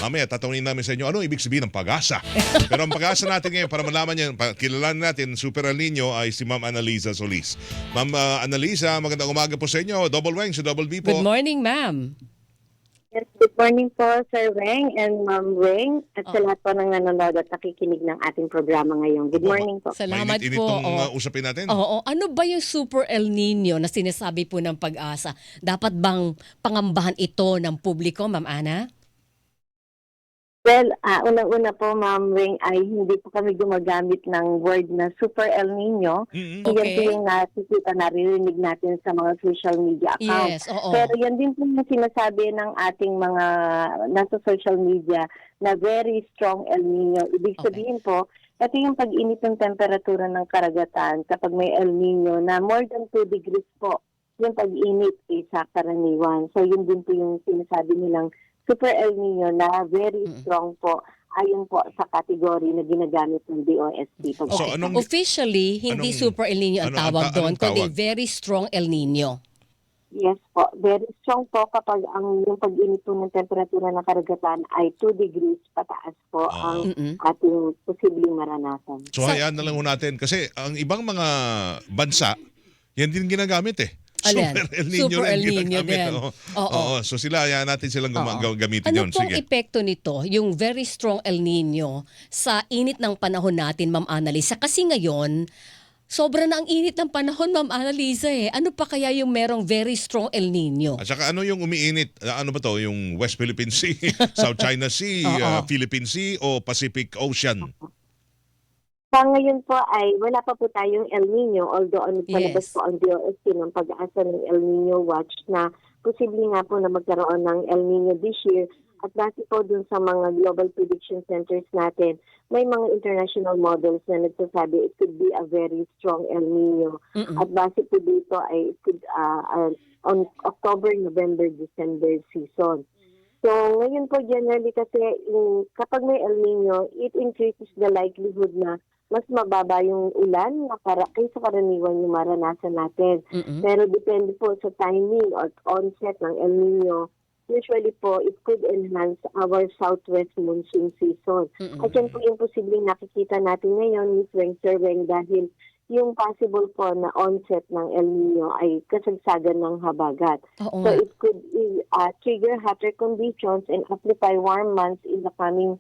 Mamaya tatanungin namin sa inyo, ano ibig sabihin ng pag-asa? Pero ang pag-asa natin ngayon, para malaman niyo, kilalanin natin, Super El Nino ay si Ma'am Annalisa Solis. Ma'am Annalisa, magandang umaga po sa inyo. Double Wang, si Double B po. Good morning, ma'am. Yes, good morning po, Sir Weng and Ma'am Weng at sa lahat po ng nanonood at nakikinig ng ating programa ngayon. Good morning po. Salamat Mainit-init po. tong usapin natin. Oo, ano ba yung Super El Nino na sinasabi po ng pag-asa? Dapat bang pangambahan ito ng publiko, Ma'am Ana? Well, unang-una po, Ma'am Weng, ay hindi po kami gumagamit ng word na Super El Nino. Mm-mm. Okay. Yan po yung nakikita, naririnig natin sa mga social media accounts. Yes, oo. Pero yan din po yung sinasabi ng ating mga nasa social media na very strong El Nino. Ibig Okay. sabihin po, ito yung pag-init ng temperatura ng karagatan kapag may El Nino na more than 2 degrees po yung pag-init sa karaniwan. So yun din po yung sinasabi nilang Super El Nino na very strong po ayon po sa kategory na ginagamit ng DOST. So, Okay. anong- Officially, hindi anong- Super El Nino ang tawag doon, anong kundi tawag? very strong El Nino. Yes po, very strong po kapag yung pag-init po ng temperatura ng karagatan ay 2 degrees pataas po ang ating posibleng maranasan. So hayaan na lang ho natin kasi ang ibang mga bansa, yan din ginagamit eh. Alin? Super El Nino Super rin El Nino ginagamit. din. Oo. Oo. Oo. So sila, hayaan natin silang gamitin Ano yun. pong Sige. epekto nito, yung very strong El Nino, sa init ng panahon natin, Ma'am Annalisa? Kasi ngayon, sobra na ang init ng panahon, Ma'am Annalisa eh. Ano pa kaya yung merong very strong El Nino? At saka ano yung umiinit? Ano ba to? Yung West Philippine Sea, South China Sea, Philippine Sea o Pacific Ocean? Sa ngayon po ay wala pa po tayong El Nino, although palabas Yes. po ang DOST ng pag-asa ng El Nino Watch na posible nga po na magkaroon ng El Nino this year. At base po dun sa mga global prediction centers natin, may mga international models na nagsasabi it could be a very strong El Nino. At base po dito ay it could, on October, November, December season. So, ngayon po generally kasi kapag may El Nino, it increases the likelihood na mas mababa yung ulan na kaysa karaniwan yung maranasan natin. Pero depende po sa timing or onset ng El Nino. Usually po, it could enhance our southwest monsoon season. At yan po yung posibleng nakikita natin ngayon, Ms. Weng, Sir Weng, dahil yung possible po na onset ng El Nino ay kasagsagan ng habagat. Oo So nga. it could trigger hotter conditions and amplify warm months in the coming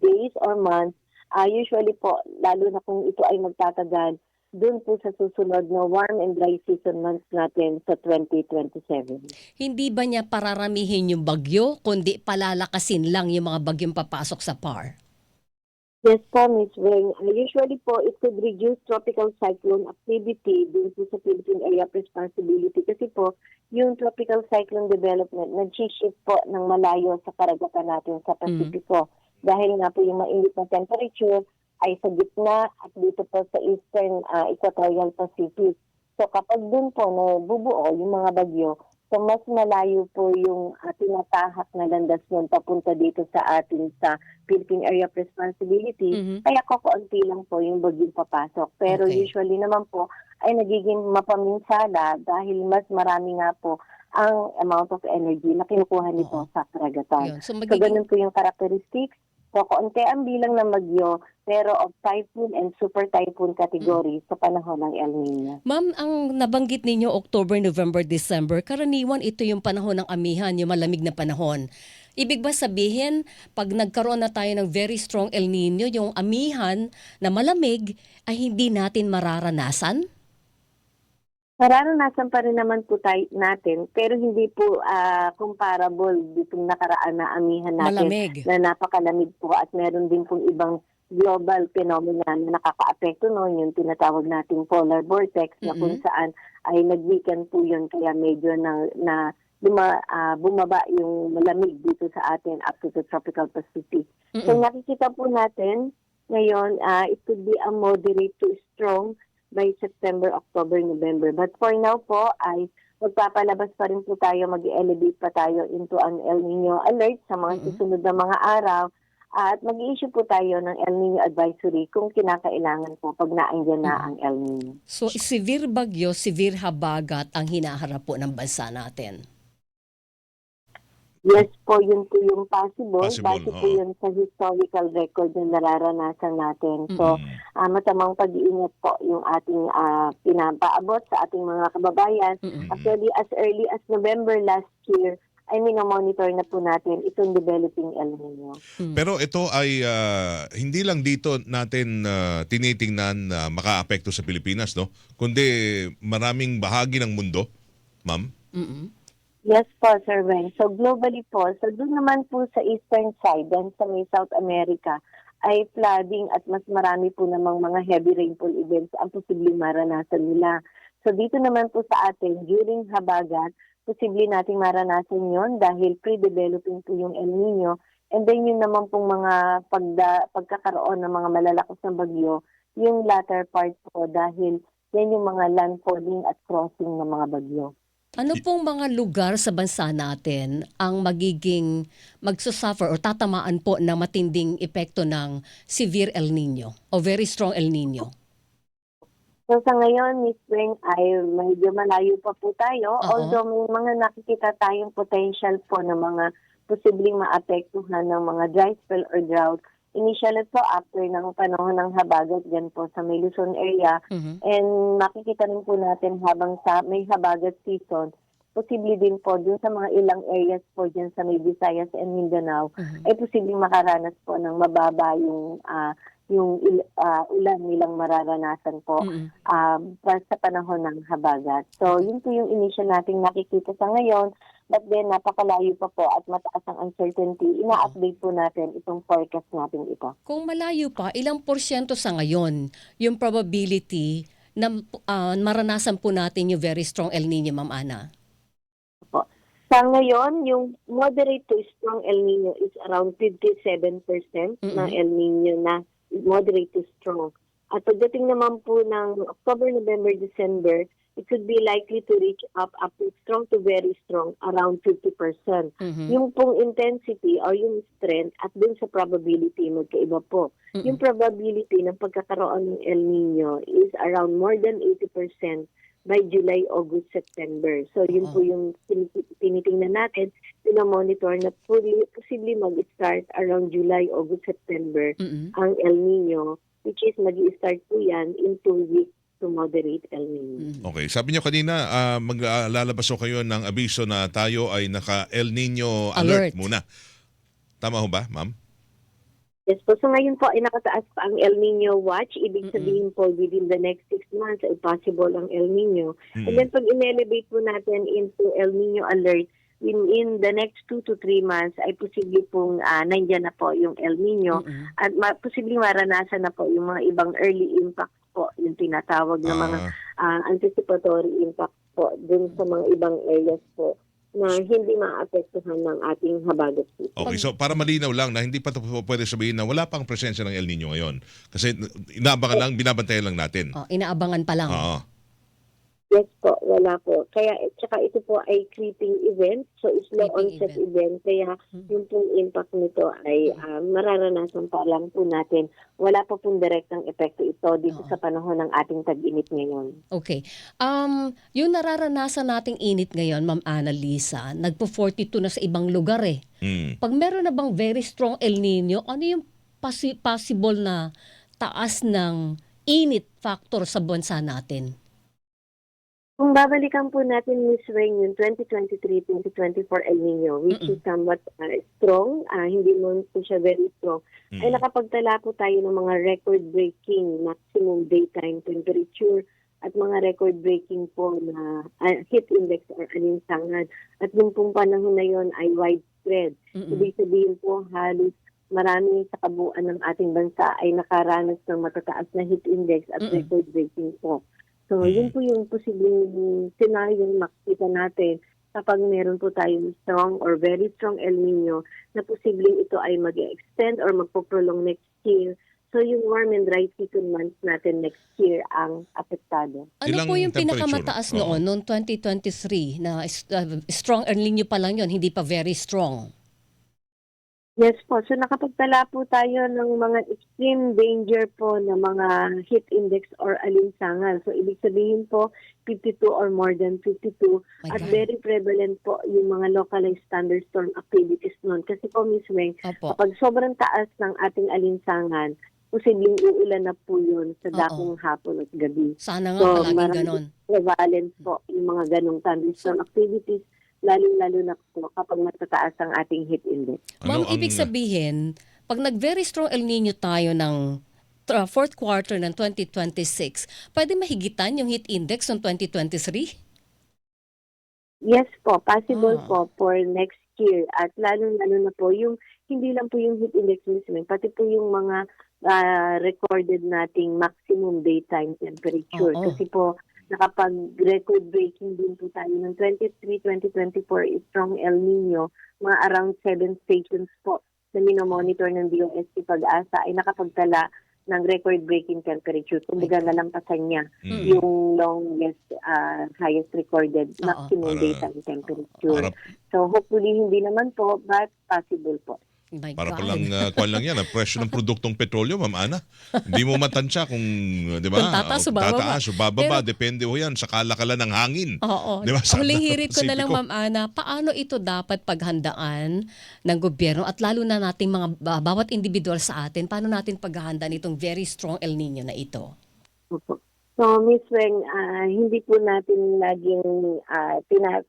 days or months. Usually po, lalo na kung ito ay magtatagal, dun po sa susunod na warm and dry season months natin sa 2027. Hindi ba niya pararamihin yung bagyo, kundi palalakasin lang yung mga bagyong papasok sa PAR? Yes po, Ms. Weng. Usually po, it could reduce tropical cyclone activity dun po sa Philippine Area of Responsibility kasi po, yung tropical cyclone development nag-shift po ng malayo sa karagatan natin sa Pasipiko. Dahil nga po yung mainit na temperature ay sa gitna at dito po sa Eastern Equatorial Pacific. So kapag dun po nabubuo yung mga bagyo, so mas malayo po yung tinatahak na landas nun papunta dito sa atin sa Philippine Area of Responsibility. Kaya kakaunti lang po yung bagyong papasok. Pero Okay. usually naman po ay nagiging mapaminsala dahil mas marami nga po ang amount of energy na kinukuha nito sa karagatan. Yun. So, So ganun po yung characteristics. So kaunti ang bilang ng bagyo pero of typhoon and super typhoon category sa panahon ng El Nino. Ma'am, ang nabanggit ninyo October, November, December, karaniwan ito yung panahon ng amihan, yung malamig na panahon. Ibig ba sabihin, pag nagkaroon na tayo ng very strong El Nino, yung amihan na malamig ay hindi natin mararanasan? Nararanasan pa rin naman po natin pero hindi po comparable ditong nakaraan na amihan natin Malamig. na napakalamig po at meron din pong ibang global phenomena na nakaka-apekto noon yung tinatawag nating polar vortex na kung saan ay nag-weaken po yun kaya medyo bumaba yung malamig dito sa atin up to the tropical Pacific. So nakikita po natin ngayon it could be a moderate to strong by September, October, November. But for now po ay magpapalabas pa rin po tayo, mag-elevate pa tayo into an El Nino alert sa mga susunod na mga araw at mag-i-issue po tayo ng El Nino advisory kung kinakailangan po pag naandyan na ang El Nino. So, severe bagyo, severe habagat ang hinaharap po ng bansa natin. Yes po, yun po yung possible. Possible, Base po oo. yun sa historical record na nararanasan natin. So, Mm. matamang pag-iingat po yung ating pinapaabot sa ating mga kababayan. Mm-mm. Actually, as early as November last year, ay minomonitor na po natin itong developing El Nino. Pero ito ay hindi lang dito natin tinitingnan na makaapekto sa Pilipinas, no? Kundi maraming bahagi ng mundo, ma'am. Mm-mm. Yes po, Sir Weng. So globally po, so doon naman po sa eastern side, dan sa may South America, ay flooding at mas marami po namang mga heavy rainfall events ang posibleng maranasan nila. So dito naman po sa atin, during habagat, posible nating maranasan yon dahil pre-developing po yung El Nino. And then yun naman pong mga pagkakaroon ng mga malalakas na bagyo, yung latter part po dahil yan yung mga landfalling at crossing ng mga bagyo. Ano pong mga lugar sa bansa natin ang magiging magsusuffer o tatamaan po ng matinding epekto ng severe El Nino o very strong El Nino? So sa ngayon, Miss Weng, ay medyo malayo pa po tayo. Oo. Although may mga nakikita tayong potential po ng mga posibleng maapektuhan ng mga dry spell or drought. Initially po after ng panahon ng habagat dyan po sa may Luzon area. Mhm. And makikita rin po natin habang sa may habagat season, posible din po dun sa mga ilang areas po dyan sa may Visayas and Mindanao, Mhm. ay posibleng makaranas po ng mababa yung ulan nilang mararanasan po Mm-mm. sa panahon ng habagat. So, yun po yung initial nating nakikita sa ngayon. But then, napakalayo pa po at mataas ang uncertainty. Ina-update po natin itong forecast natin ito. Kung malayo pa, ilang porsyento sa ngayon yung probability na maranasan po natin yung very strong El Nino, Ma'am Ana? Po. Sa ngayon, yung moderate to strong El Nino is around 57% ng El Nino na moderate to strong. At pagdating naman po ng October, November, December, it could be likely to reach up to strong to very strong, around 50%. Mhm. Yung pong intensity or yung strength at dun sa probability, magkaiba po. Yung probability ng pagkakaroon ng El Nino is around more than 80% by July, August, September. So yun po yung tinitingnan natin, monitor na posibleng mag-start around July, August, September Mm-mm. ang El Nino, which is mag-start po yan in 2 weeks to moderate El Nino. Okay, sabi niyo kanina maglalabas ko kayo ng abiso na tayo ay naka El Nino alert Alert. muna. Tama ho ba, ma'am? Yes po. So ngayon po ay nakataas pa ang El Nino watch. Ibig sabihin po within the next 6 months ay possible ang El Nino. And then pag in-elevate po natin into El Nino alert, in the next 2 to 3 months ay posible pong nandyan na po yung El Nino at posibleng maranasan na po yung mga ibang early impacts po, yung tinatawag na mga anticipatory impacts po dun sa mga ibang areas po na hindi maapektuhan ng ating habagat season. Okay, so para malinaw lang na hindi pa pwede sabihin na wala pang presensya ng El Nino ngayon. Kasi inaabangan lang, binabantayan lang natin. Inaabangan pa lang. Oo. Yes po, wala po. Kaya, tsaka ito po ay creeping event. So, slow Creeping onset event. Kaya, yung pong impact nito ay mararanasan pa lang po natin. Wala pa pong direktang epekto ito dito sa panahon ng ating tag-init ngayon. Okay. Yung nararanasan nating init ngayon, Ma'am Annalisa, nagpo-42 na sa ibang lugar eh. Pag meron na bang very strong El Nino, ano yung possible na taas ng init factor sa bansa natin? Kung babalikan po natin, Ms. Weng, yung 2023-2024 El Nino, which is somewhat strong, hindi mo po siya very strong, ay nakapagtala po tayo ng mga record-breaking maximum daytime temperature at mga record-breaking po na heat index or alinsangan. At yung pong panahon na yon ay widespread. Ibig sabihin po, halos marami sa kabuuan ng ating bansa ay nakaranas ng matataas na heat index at record-breaking po. So, yun po yung posibleng scenario na makikita natin kapag meron po tayong strong or very strong El Nino na posibleng ito ay mag-extend or magpo-prolong next year. So, yung warm and dry season months natin next year ang apektado. Ano Ilang po yung temperature? pinakamataas noon, noong 2023, na strong El Nino pa lang yun, hindi pa very strong? Yes po. So nakapagtala po tayo ng mga extreme danger po na mga heat index or alinsangan. So ibig sabihin po 52 or more than 52 My at God. very prevalent po yung mga localized thunderstorm activities noon. Kasi po mismo Opo. kapag sobrang taas ng ating alinsangan, posibleng uulan na po yun sa Oo. dakong hapon at gabi. Sana nga So, palaging marami ganon. prevalent po yung mga ganong thunderstorm activities, lalo-lalo na po kapag matataas ang ating heat index. Ma'am, ibig sabihin, pag nag-very strong El Nino tayo ng fourth quarter ng 2026, pwede mahigitan yung heat index ng 2023? Yes po, possible Ah. po for next year. At lalo-lalo na po yung, hindi lang po yung heat index mismo, pati po yung mga recorded nating maximum daytime temperature. Oo. Kasi po, nakapag-record breaking din po tayo ng 2024 strong El Nino, mga around 7 stations po na minomonitor ng DOST Pag-asa ay nakapagtala ng record-breaking temperature. Kumbaga nalampasan niya yung longest, highest recorded Oo. maximum Para- daytime temperature. Para, So hopefully hindi naman po, but possible po. My para God. palang kwan lang yan, ang presyo ng produktong petrolyo, Ma'am Ana. Hindi mo matansya kung, di ba? Kung tataas o bababa. Tataas o bababa, depende ho yan sa kalakalan ng hangin. Oo. Di ba? Ang huling Sa hirit ko na lang, Pasipiko. Ma'am Ana, paano ito dapat paghandaan ng gobyerno at lalo na nating mga bawat individual sa atin, paano natin paghahandaan itong very strong El Nino na ito? Opo. So, Miss Weng, hindi po natin laging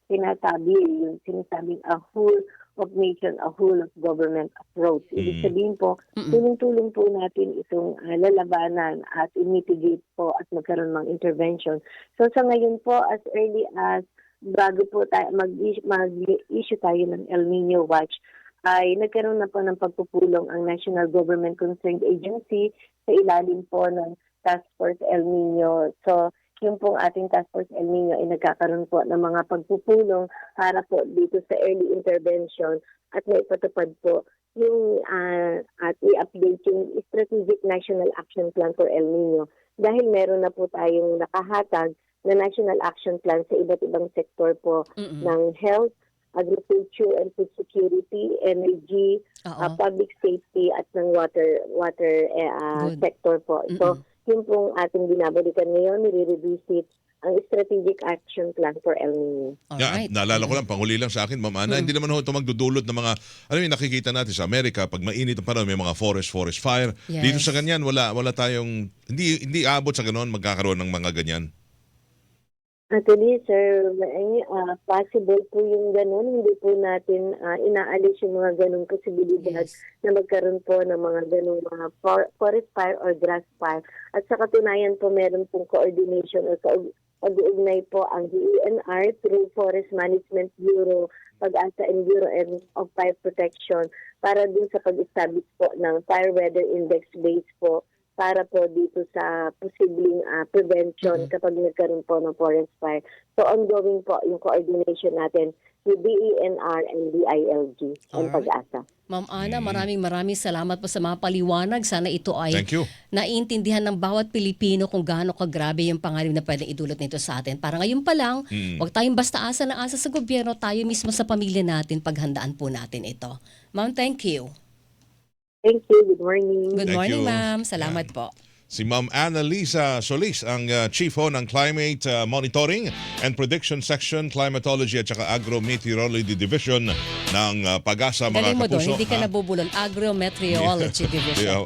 sinasabi yung sinasabing a whole of nation, a whole of government approach. Ibig sabihin po, tulong-tulong po natin itong lalabanan at imitigate po at magkaroon ng intervention. So, sa ngayon po, as early as bago po tayo mag-issue tayo ng El Nino Watch, ay nagkaroon na po ng pagpupulong ang National Government Concerned Agency sa ilalim po ng Task Force El Nino. So, yung pong ating Task Force El Nino ay nagkakaroon po ng mga pagpupulong para po dito sa early intervention at maipatupad po yung at i-update yung Strategic National Action Plan for El Nino. Dahil meron na po tayong nakahatag na National Action Plan sa iba't ibang sektor po ng health, agriculture and food security, energy, Oo. public safety at ng water Good. sector po. So, yun pong ating binabalikan ngayon, nire-revisit ang Strategic Action Plan for El Nino. Alright. Naalala ko lang, panghuli lang sa akin, Ma'am Ana, hindi naman ho ito magdudulot ng mga, ano yung nakikita natin sa Amerika, pag mainit ang panahon, may mga forest fire. Yes. Dito sa ganyan, wala tayong, hindi abot sa ganoon magkakaroon ng mga ganyan. Actually, sir, possible po yung ganun. Hindi po natin inaalis yung mga ganung posibilidad Yes. na magkaroon po ng mga ganung mga forest fire or grass fire. At sa katunayan po, meron pong coordination o pag-uugnay po ang DENR through Forest Management Bureau, Pag-asa and Bureau of Fire Protection para din sa pag-establish po ng Fire Weather Index base po para po dito sa posibleng prevention kapag nagkaroon po ng forest fire. So ongoing po yung coordination natin with DENR and DILG and Alright. Pag-asa. Ma'am Ana, maraming salamat po sa mga paliwanag. Sana ito ay Thank you. naiintindihan ng bawat Pilipino kung gaano kagrabe yung panganib na pwedeng idulot nito sa atin. Para ngayon pa lang, huwag tayong basta asa na asa sa gobyerno, tayo mismo sa pamilya natin, paghandaan po natin ito. Ma'am, thank you. Thank you. Good morning. Good Thank morning, you. ma'am. Salamat Yan. po. Si Ma'am Annalisa Solis, ang Chief ho ng Climate Monitoring and Prediction Section, Climatology at saka Agrometeorology Division ng Pag-asa, mga Galing mo doon, kapuso. hindi ka nabubulol. Agrometeorology Division. Yeah.